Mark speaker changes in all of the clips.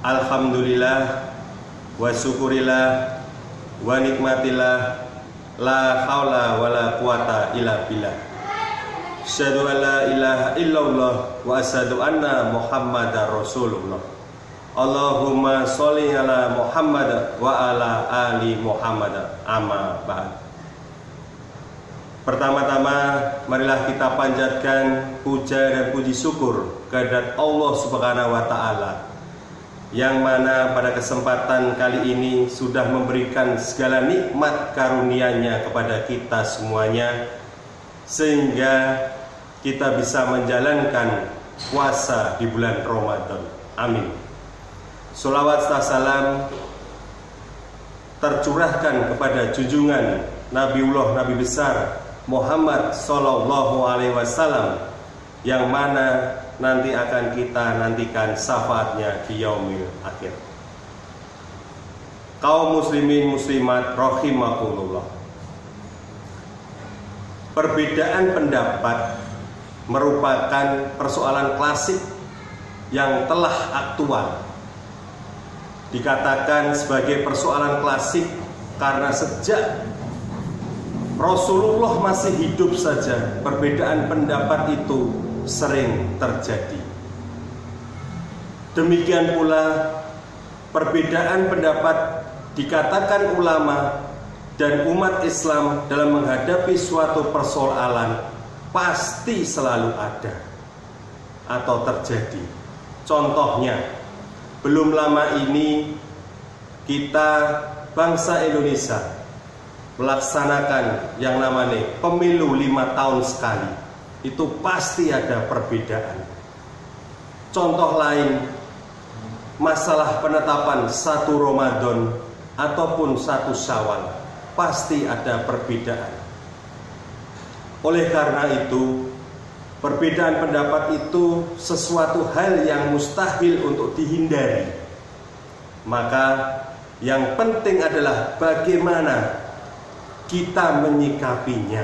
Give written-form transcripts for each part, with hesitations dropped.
Speaker 1: Alhamdulillah wa syukurillah wa nikmatillah la haula wa la quwata illa billah. Asyhadu an la ilaha illallah wa asyhadu anna Muhammadar Rasulullah. Allahumma sholli ala Muhammad wa ala ali Muhammad. Amma ba'd. Pertama-tama marilah kita panjatkan puja dan puji syukur kehadirat Allah Subhanahu wa taala, yang mana pada kesempatan kali ini sudah memberikan segala nikmat karunia-Nya kepada kita semuanya, sehingga kita bisa menjalankan puasa di bulan Ramadan. Amin. Sholawat serta salam tercurahkan kepada junjungan Nabiullah Nabi besar Muhammad Sallallahu Alaihi Wasallam, yang mana nanti akan kita nantikan syafaatnya di yaumil akhir. Kaum muslimin muslimat rahimakumullah, perbedaan pendapat merupakan persoalan klasik yang telah aktual. Dikatakan sebagai persoalan klasik karena sejak Rasulullah masih hidup saja perbedaan pendapat itu sering terjadi. Demikian pula perbedaan pendapat dikatakan ulama dan umat Islam dalam menghadapi suatu persoalan pasti selalu ada atau terjadi. Contohnya, belum lama ini kita bangsa Indonesia melaksanakan yang namanya pemilu 5 tahun sekali. Itu pasti ada perbedaan. Contoh lain, masalah penetapan 1 Ramadan ataupun 1 Syawal, pasti ada perbedaan. Oleh karena itu, perbedaan pendapat itu sesuatu hal yang mustahil untuk dihindari. Maka yang penting adalah bagaimana kita menyikapinya.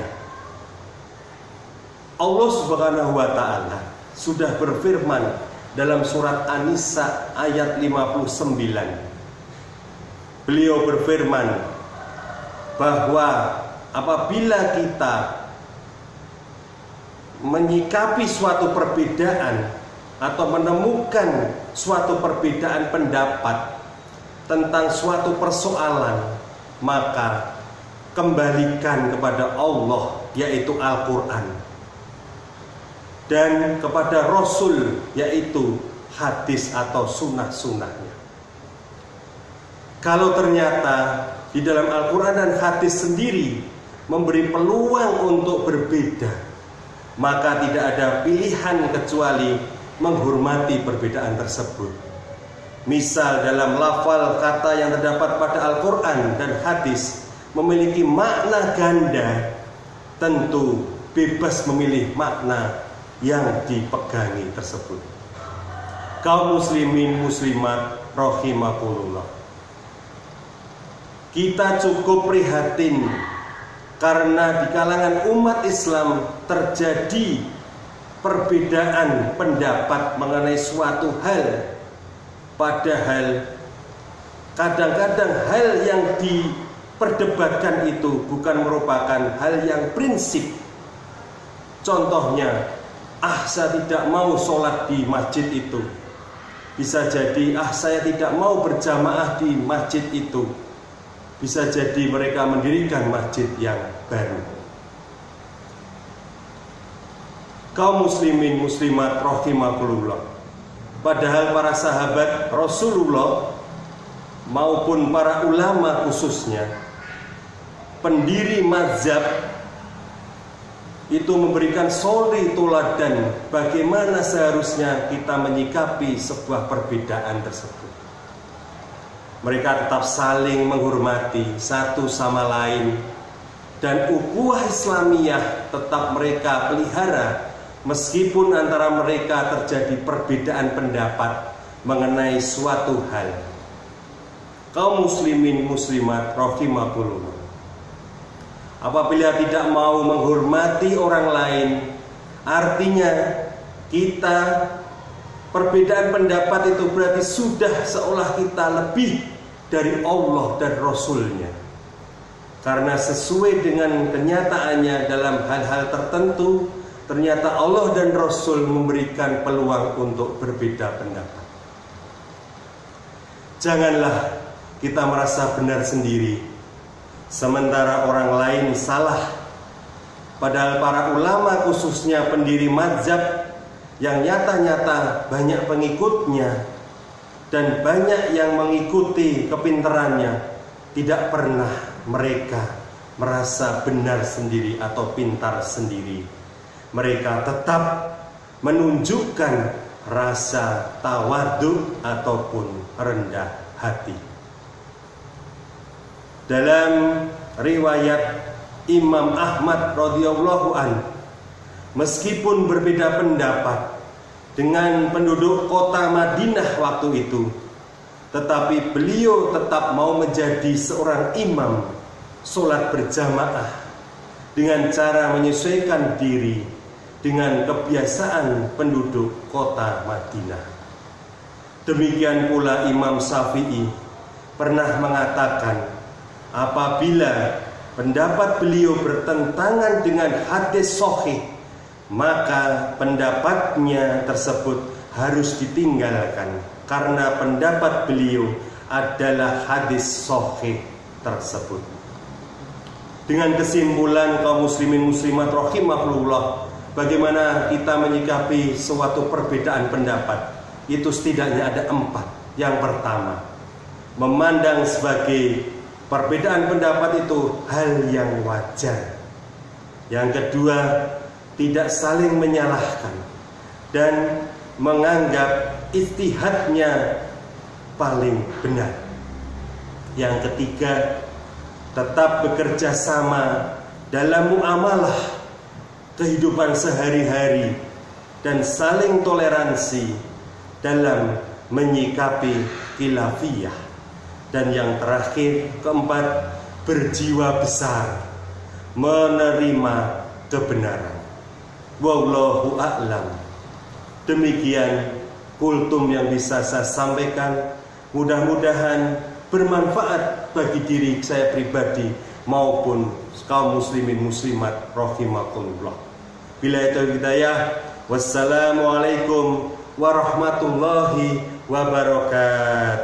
Speaker 1: Allah Subhanahu wa taala sudah berfirman dalam surat An-Nisa ayat 59. Beliau berfirman bahwa apabila kita menyikapi suatu perbedaan atau menemukan suatu perbedaan pendapat tentang suatu persoalan, maka kembalikan kepada Allah, yaitu Al-Quran, dan kepada Rasul, yaitu hadis atau sunnah-sunnahnya. Kalau ternyata di dalam Al-Quran dan hadis sendiri memberi peluang untuk berbeda, maka tidak ada pilihan kecuali menghormati perbedaan tersebut. Misal dalam lafal kata yang terdapat pada Al-Quran dan hadis memiliki makna ganda, tentu bebas memilih makna yang dipegangi tersebut. Kaum muslimin muslimat rahimakumullah, kita cukup prihatin karena di kalangan umat Islam terjadi perbedaan pendapat mengenai suatu hal, padahal kadang-kadang hal yang diperdebatkan itu bukan merupakan hal yang prinsip. Contohnya, saya tidak mau sholat di masjid itu. Bisa jadi, saya tidak mau berjamaah di masjid itu. Bisa jadi mereka mendirikan masjid yang baru. Kaum muslimin muslimat rahimakumullah, padahal para sahabat Rasulullah maupun para ulama khususnya pendiri mazhab itu memberikan suri teladan bagaimana seharusnya kita menyikapi sebuah perbedaan tersebut. Mereka tetap saling menghormati satu sama lain, dan ukhuwah Islamiyah tetap mereka pelihara meskipun antara mereka terjadi perbedaan pendapat mengenai suatu hal. Kaum muslimin muslimat rahimakumullah, apabila tidak mau menghormati orang lain, artinya kita Perbedaan pendapat itu berarti sudah seolah kita lebih dari Allah dan Rasul-Nya. Karena sesuai dengan kenyataannya dalam hal-hal tertentu, ternyata Allah dan Rasul memberikan peluang untuk berbeda pendapat. Janganlah kita merasa benar sendiri, sementara orang lain salah. Padahal para ulama, khususnya pendiri mazhab yang nyata-nyata banyak pengikutnya dan banyak yang mengikuti kepintarannya, tidak pernah mereka merasa benar sendiri atau pintar sendiri. Mereka tetap menunjukkan rasa tawadhu ataupun rendah hati. Dalam riwayat Imam Ahmad radhiyallahu an, meskipun berbeda pendapat dengan penduduk kota Madinah waktu itu, tetapi beliau tetap mau menjadi seorang imam sholat berjamaah dengan cara menyesuaikan diri dengan kebiasaan penduduk kota Madinah. Demikian pula Imam Syafi'i pernah mengatakan, apabila pendapat beliau bertentangan dengan hadis sahih, maka pendapatnya tersebut harus ditinggalkan, karena pendapat beliau adalah hadis sahih tersebut. Dengan kesimpulan kaum muslimin muslimat rahimahullah, bagaimana kita menyikapi suatu perbedaan pendapat? Itu setidaknya ada 4. Yang pertama, memandang sebagai perbedaan pendapat itu hal yang wajar. Yang kedua, tidak saling menyalahkan dan menganggap ijtihadnya paling benar. Yang ketiga, tetap bekerja sama dalam muamalah kehidupan sehari-hari dan saling toleransi dalam menyikapi khilafiyah. Dan yang terakhir, keempat, berjiwa besar menerima kebenaran. Wallahu a'lam. Demikian kultum yang bisa saya sampaikan. Mudah-mudahan bermanfaat bagi diri saya pribadi maupun kaum muslimin muslimat rahimakumullah. Bila itu hidayah. Wassalamualaikum warahmatullahi wabarakatuh.